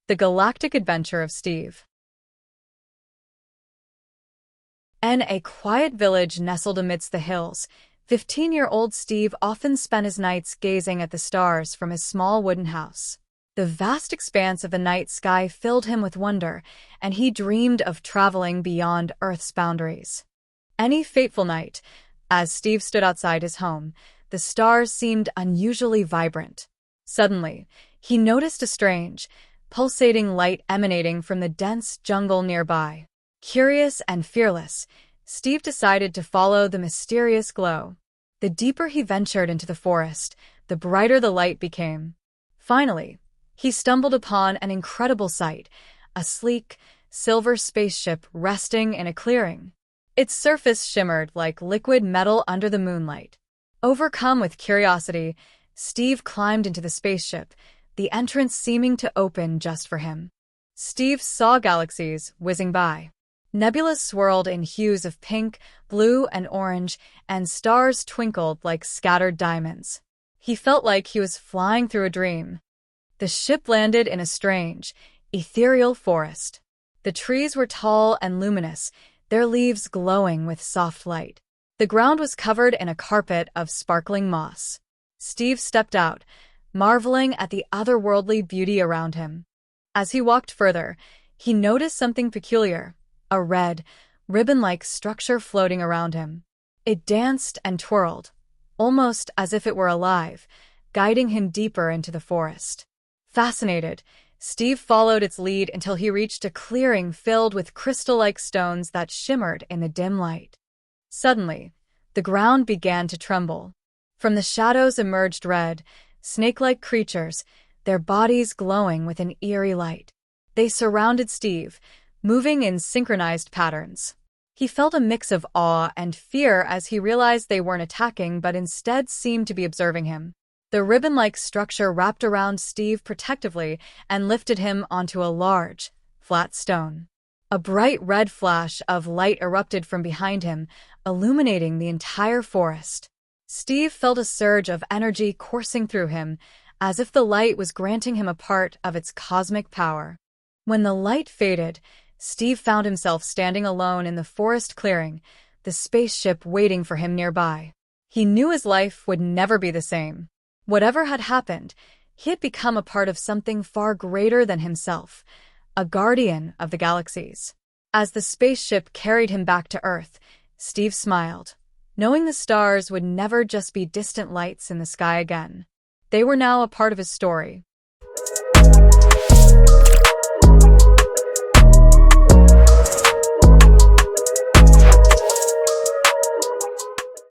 The Galactic Adventure of Steve. In a quiet village nestled amidst the hills, 15-year-old Steve often spent his nights gazing at the stars from his small wooden house. The vast expanse of the night sky filled him with wonder, and he dreamed of traveling beyond Earth's boundaries. Any fateful night, as Steve stood outside his home, the stars seemed unusually vibrant. Suddenly, he noticed a strange, pulsating light emanating from the dense jungle nearby. Curious and fearless, Steve decided to follow the mysterious glow. The deeper he ventured into the forest, the brighter the light became. Finally, he stumbled upon an incredible sight, a sleek, silver spaceship resting in a clearing. Its surface shimmered like liquid metal under the moonlight. Overcome with curiosity, Steve climbed into the spaceship, the entrance seeming to open just for him. Steve saw galaxies whizzing by. Nebulas swirled in hues of pink, blue, and orange, and stars twinkled like scattered diamonds. He felt like he was flying through a dream. The ship landed in a strange, ethereal forest. The trees were tall and luminous, their leaves glowing with soft light. The ground was covered in a carpet of sparkling moss. Steve stepped out, marveling at the otherworldly beauty around him. As he walked further, he noticed something peculiar, a red, ribbon-like structure floating around him. It danced and twirled, almost as if it were alive, guiding him deeper into the forest. Fascinated, Steve followed its lead until he reached a clearing filled with crystal-like stones that shimmered in the dim light. Suddenly, the ground began to tremble. From the shadows emerged red, snake-like creatures, their bodies glowing with an eerie light. They surrounded Steve, moving in synchronized patterns. He felt a mix of awe and fear as he realized they weren't attacking but instead seemed to be observing him. The ribbon-like structure wrapped around Steve protectively and lifted him onto a large, flat stone. A bright red flash of light erupted from behind him, illuminating the entire forest. Steve felt a surge of energy coursing through him, as if the light was granting him a part of its cosmic power. When the light faded, Steve found himself standing alone in the forest clearing, the spaceship waiting for him nearby. He knew his life would never be the same. Whatever had happened, he had become a part of something far greater than himself, a guardian of the galaxies. As the spaceship carried him back to Earth, Steve smiled, knowing the stars would never just be distant lights in the sky again. They were now a part of his story,